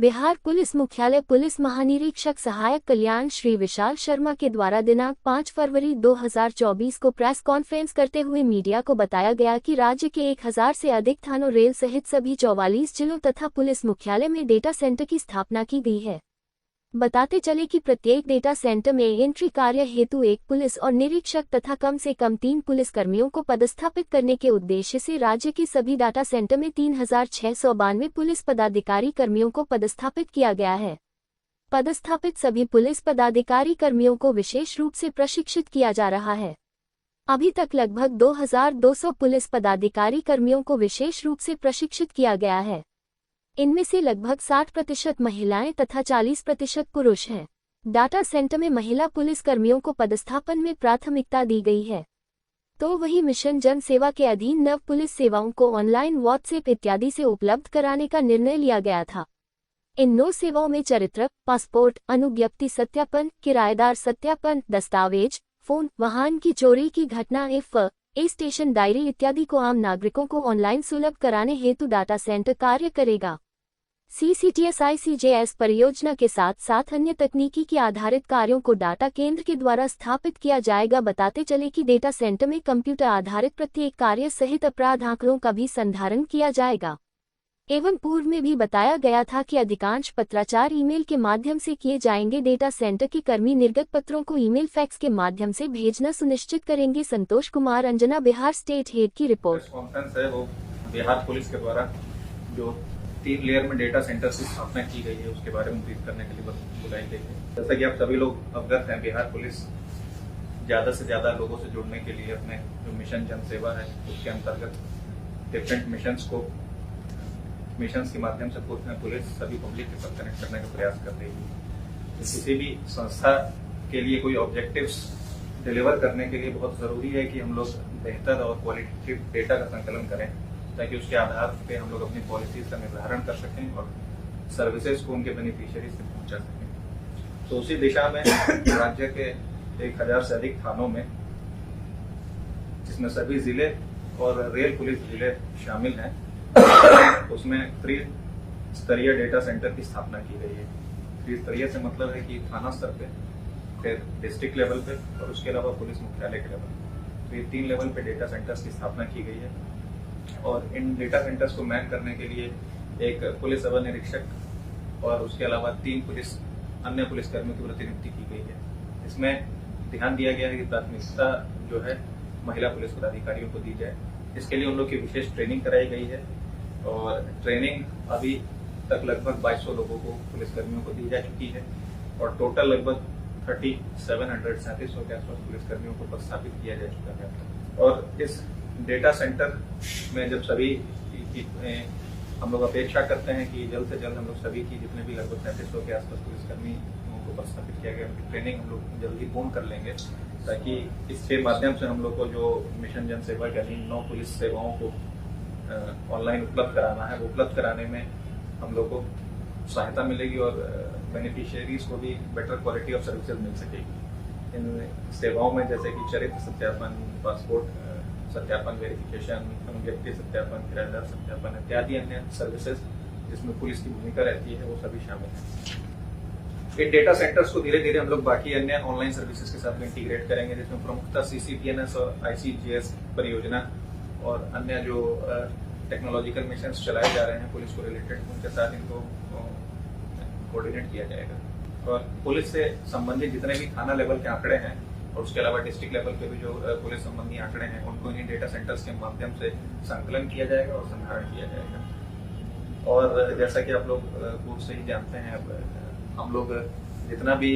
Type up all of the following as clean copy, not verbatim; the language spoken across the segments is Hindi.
बिहार पुलिस मुख्यालय पुलिस महानिरीक्षक सहायक कल्याण श्री विशाल शर्मा के द्वारा दिनांक 5 फरवरी 2024 को प्रेस कॉन्फ्रेंस करते हुए मीडिया को बताया गया कि राज्य के 1000 से अधिक थानों रेल सहित सभी 44 जिलों तथा पुलिस मुख्यालय में डेटा सेंटर की स्थापना की गई है। बताते चले कि प्रत्येक डेटा सेंटर में एंट्री कार्य हेतु एक पुलिस और निरीक्षक तथा कम से कम 3 पुलिसकर्मियों को पदस्थापित करने के उद्देश्य से राज्य के सभी डाटा सेंटर में 3692 पुलिस पदाधिकारी कर्मियों को पदस्थापित किया गया है। पदस्थापित सभी पुलिस पदाधिकारी कर्मियों को विशेष रूप से प्रशिक्षित किया जा रहा है। अभी तक लगभग 2200 पुलिस पदाधिकारी कर्मियों को विशेष रूप से प्रशिक्षित किया गया है। इनमें से लगभग 60% महिलाएं तथा 40% पुरुष हैं। डाटा सेंटर में महिला पुलिस कर्मियों को पदस्थापन में प्राथमिकता दी गई है, तो वही मिशन जन सेवा के अधीन नव पुलिस सेवाओं को ऑनलाइन व्हाट्सएप इत्यादि से उपलब्ध कराने का निर्णय लिया गया था। इन 9 सेवाओं में चरित्र, पासपोर्ट, अनुज्ञप्ति सत्यापन, किराएदार सत्यापन, दस्तावेज, फोन, वाहन की चोरी की घटना ए स्टेशन डायरी इत्यादि को आम नागरिकों को ऑनलाइन सुलभ कराने हेतु डाटा सेंटर कार्य करेगा। CCTS ICJS परियोजना के साथ साथ अन्य तकनीकी के आधारित कार्यों को डाटा केंद्र के द्वारा स्थापित किया जाएगा। बताते चले कि डेटा सेंटर में कंप्यूटर आधारित प्रत्येक कार्य सहित अपराध आंकड़ों का भी संधारण किया जाएगा। एवं पूर्व में भी बताया गया था कि अधिकांश पत्राचार ईमेल के माध्यम से किए जाएंगे। डेटा सेंटर के कर्मी निर्गत पत्रों को ईमेल फैक्स के माध्यम से भेजना सुनिश्चित करेंगे। संतोष कुमार अंजना, बिहार स्टेट हेड की रिपोर्ट। कॉन्फ्रेंस है वो बिहार पुलिस के द्वारा जो 3 लेयर में डेटा सेंटर की स्थापना की गई है उसके बारे में ब्रीफ करने के लिए बुलाई गई है। जैसा कि आप सभी लोग अवगत हैं, बिहार पुलिस ज्यादा से ज्यादा लोगों से जुड़ने के लिए अपने जो मिशन जन सेवा है उसके अंतर्गत डिफरेंट मिशंस के माध्यम से पुलिस सभी पब्लिक के साथ कनेक्ट करने का प्रयास कर रही है। किसी भी संस्था के लिए कोई ऑब्जेक्टिव्स डिलीवर करने के लिए बहुत जरूरी है कि हम लोग बेहतर और क्वालिटेटिव डेटा का संकलन करें, ताकि उसके आधार पे हम लोग अपनी पॉलिसीज का निर्धारण कर सकें और सर्विसेज को उनके बेनिफिशियरीज तक पहुंचा सकें। तो उसी दिशा में राज्य के 1000 से अधिक थानों में, जिसमें सभी जिले और रेल पुलिस जिले शामिल हैं, उसमें त्रिस्तरीय डेटा सेंटर की स्थापना की गई है। त्रिस्तरीय से मतलब है कि थाना स्तर पे, फिर डिस्ट्रिक्ट लेवल पे और उसके अलावा पुलिस मुख्यालय के लेवल। तो ये 3 लेवल पे डेटा सेंटर्स की स्थापना की गई है और इन डेटा सेंटर्स को मैन करने के लिए एक पुलिस अवर निरीक्षक और उसके अलावा 3 अन्य पुलिसकर्मियों की प्रतिनियुक्ति की गई है। इसमें ध्यान दिया गया है कि प्राथमिकता जो है महिला पुलिस पदाधिकारियों को दी जाए। इसके लिए उन लोग की विशेष ट्रेनिंग कराई गई है और ट्रेनिंग अभी तक लगभग 2200 लोगों को पुलिसकर्मियों को दी जा चुकी है और टोटल लगभग 3700 के आसपास पुलिसकर्मियों को पदस्थापित किया जा चुका है। और इस डेटा सेंटर में जब सभी हम लोग अपेक्षा करते हैं कि जल्द से जल्द हम लोग सभी की जितने भी लगभग 3700 के आसपास पुलिसकर्मी को पदस्थापित किया गया उनकी ट्रेनिंग हम लोग जल्दी पूर्ण कर लेंगे, ताकि इसके माध्यम से हम लोग को जो मिशन जन सेवा के अधीन 9 पुलिस सेवाओं को ऑनलाइन उपलब्ध कराना है वो उपलब्ध कराने में हम लोग को सहायता मिलेगी और बेनिफिशियरीज को भी बेटर क्वालिटी ऑफ सर्विसेज मिल सकेगी। इन सेवाओं में जैसे कि चरित्र सत्यापन, पासपोर्ट सत्यापन, वेरिफिकेशन, अनुज्ञप्ति सत्यापन, किराएदार सत्यापन इत्यादि अन्य सर्विसेज जिसमें पुलिस की भूमिका रहती है वो सभी शामिल है। इन डेटा सेंटर्स को धीरे धीरे हम लोग बाकी अन्य ऑनलाइन सर्विसेज के साथ इंटीग्रेट करेंगे, जिसमें प्रमुखतः CCTNS और ICJS परियोजना और अन्य जो टेक्नोलॉजिकल मिशन चलाए जा रहे हैं पुलिस को रिलेटेड, उनके साथ इनको कोऑर्डिनेट किया जाएगा। और पुलिस से संबंधित जितने भी थाना लेवल के आंकड़े हैं और उसके अलावा डिस्ट्रिक्ट लेवल पे भी जो पुलिस संबंधी आंकड़े हैं उनको इन डेटा सेंटर्स के माध्यम से संकलन किया जाएगा और संधारण किया जाएगा। और जैसा कि आप लोग पूर्व से ही जानते हैं, अब हम लोग जितना भी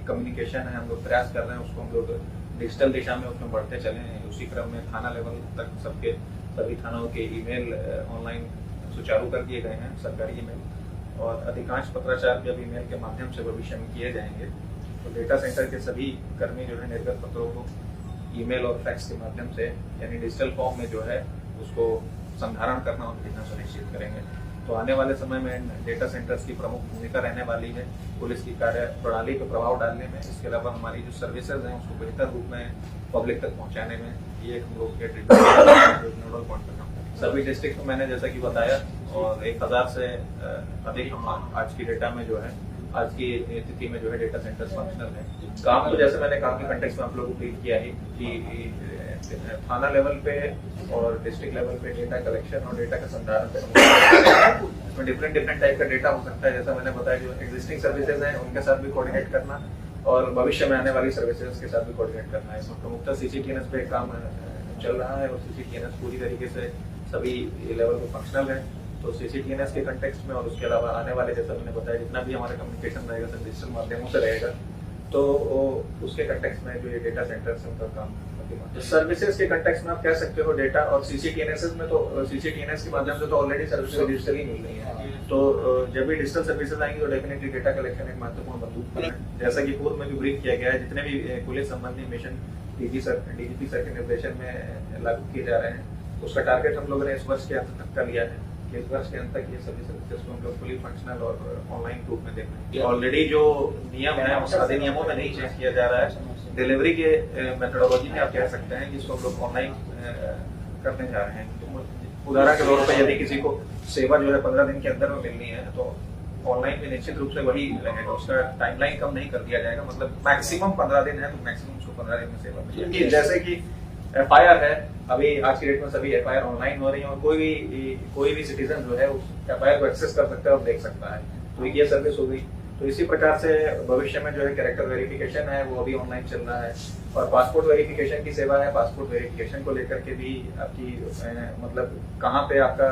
कम्युनिकेशन है हम लोग प्रयास कर रहे हैं उसको हम लोग डिजिटल दिशा में उसमें बढ़ते चले। उसी क्रम में थाना लेवल तक सभी थानों के ईमेल ऑनलाइन सुचारू कर दिए गए हैं, सरकारी ईमेल, और अधिकांश पत्राचार जब ईमेल के माध्यम से भविष्य में किए जाएंगे तो डेटा सेंटर के सभी कर्मी जो है निर्गत पत्रों को ईमेल और फैक्स के माध्यम से यानी डिजिटल फॉर्म में जो है उसको संधारण करना और भेजना सुनिश्चित करेंगे। तो आने वाले समय में डेटा सेंटर्स की प्रमुख भूमिका रहने वाली है पुलिस की कार्य प्रणाली पर प्रभाव डालने में। इसके अलावा हमारी जो सर्विसेज हैं उसको बेहतर रूप में पब्लिक तक पहुंचाने में ये एक हम लोग के नोडल पॉइंट पर काम करें। सभी डिस्ट्रिक्ट में मैंने जैसा कि बताया और 1000 से अधिक हम आज की डेटा में जो है, आज की तिथि में जो है डेटा सेंटर्स फंक्शनल है। काम तो जैसे मैंने काम के कंटेक्स्ट में आप लोगों को ब्रीफ किया ही कि थाना लेवल पे और डिस्ट्रिक्ट लेवल पे डेटा कलेक्शन और डेटा का संधारण, इसमें डिफरेंट टाइप का डेटा हो सकता है। जैसा मैंने बताया, जो एग्जिस्टिंग सर्विसेज हैं उनके साथ भी कोऑर्डिनेट करना और भविष्य में आने वाली सर्विसेज के साथ भी कोऑर्डिनेट करना है। इसमें प्रमुखता CCTNS पे काम चल रहा है और CCTNS पूरी तरीके से सभी लेवल पे फंक्शनल है। तो CCTNS के कंटेक्स्ट में और उसके अलावा आने वाले, जैसा मैंने बताया, जितना भी हमारा कम्युनिकेशन रहेगा सब डिजिटल माध्यमों से रहेगा, तो उसके कंटेक्स्ट में जो ये डेटा सेंटर्स है उनका काम सर्विसेज के कंटेक्स्ट में आप कह सकते हो डेटा और CCTNS में, तो CCTNS के माध्यम से तो ऑलरेडी सर्विसेज डिजिटली मिल रही है। तो जब भी डिजिटल सर्विसेज आएंगी तो डेफिनेटली डेटा कलेक्शन एक महत्वपूर्ण बंदूक है। जैसा कि पूर्व में भी ब्रीफ किया गया है, जितने भी पुलिस संबंधी मिशन DGP सर के निर्देशन में लागू किए जा रहे हैं, उसका टारगेट हम लोगों ने इस वर्ष के अंत तक का लिया है कि इस वर्ष के अंत तक ये सभी सर्विसेज को हम लोग फुली फंक्शनल और ऑनलाइन रूप में देखना है। ऑलरेडी जो नियम है उस अधिनियमों में नहीं चेंज किया जा रहा है। डिलीवरी के मेथोडोलॉजी में आप कह सकते हैं जिसको हम लोग ऑनलाइन करने जा रहे हैं। उदाहरण के तौर पर यदि किसी को सेवा जो है 15 दिन के अंदर में मिलनी है तो ऑनलाइन में निश्चित रूप से वही रहेगा, उसका टाइमलाइन कम नहीं कर दिया जाएगा। मतलब मैक्सिमम 15 दिन है तो मैक्सिमम उसको 15 दिन में सेवा मिलेगी। जैसे कि FIR है, अभी आज की डेट में सभी FIR ऑनलाइन हो रही है और कोई भी सिटीजन जो है उस FIR को एक्सेस कर सकता है और देख सकता है, तो ये सर्विस हो गई। तो इसी प्रकार से भविष्य में जो है कैरेक्टर वेरिफिकेशन है वो अभी ऑनलाइन चल रहा है और पासपोर्ट वेरिफिकेशन की सेवा है। पासपोर्ट वेरिफिकेशन को लेकर के भी आपकी मतलब कहाँ पे आपका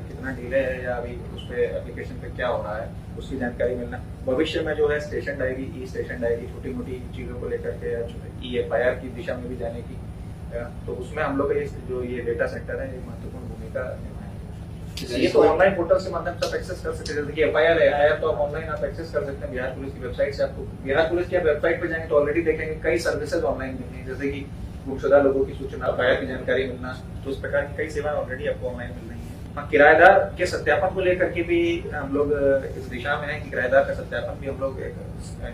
कितना डिले है या अभी उस पे एप्लीकेशन पे क्या हो रहा है उसकी जानकारी मिलना। भविष्य में जो है स्टेशन डायरी, ई-स्टेशन डायरी, छोटी मोटी चीजों को लेकर के E-FIR की दिशा में भी जाने की, तो उसमें हम लोग जो ये डेटा सेंटर है एक महत्वपूर्ण भूमिका ये तो ऑनलाइन पोर्टल से माध्यम से आप एक्सेस कर सकते हैं। जैसे कि FIR तो आप ऑनलाइन आप एक्सेस कर सकते हैं बिहार पुलिस की वेबसाइट से। आपको बिहार पुलिस की वेबसाइट पे जाएंगे तो ऑलरेडी देखेंगे कई सर्विसेज ऑनलाइन मिलती है, जैसे कि गुमशुदा लोगों की सूचना, FIR की जानकारी मिलना, तो इस प्रकार की कई सेवाएं ऑलरेडी आपको ऑनलाइन मिल रही है। किराएदार के सत्यापन को लेकर के भी हम लोग इस दिशा में है कि किराएदार का सत्यापन भी हम लोग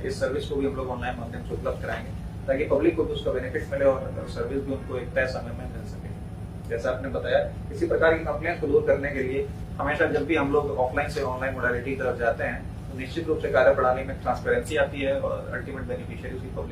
इस सर्विस को भी हम लोग ऑनलाइन माध्यम से उपलब्ध कराएंगे ताकि पब्लिक को भी उसका बेनिफिट मिले और सर्विस भी उनको एक तय समय में मिल सके। जैसा आपने बताया, इसी प्रकार की कंप्लेंट्स को दूर करने के लिए हमेशा जब भी हम लोग ऑफलाइन से ऑनलाइन मोडालिटी की तरफ जाते हैं तो निश्चित रूप से कार्य प्रणाली में ट्रांसपेरेंसी आती है और अल्टीमेट बेनिफिशियरी उसकी पब्लिक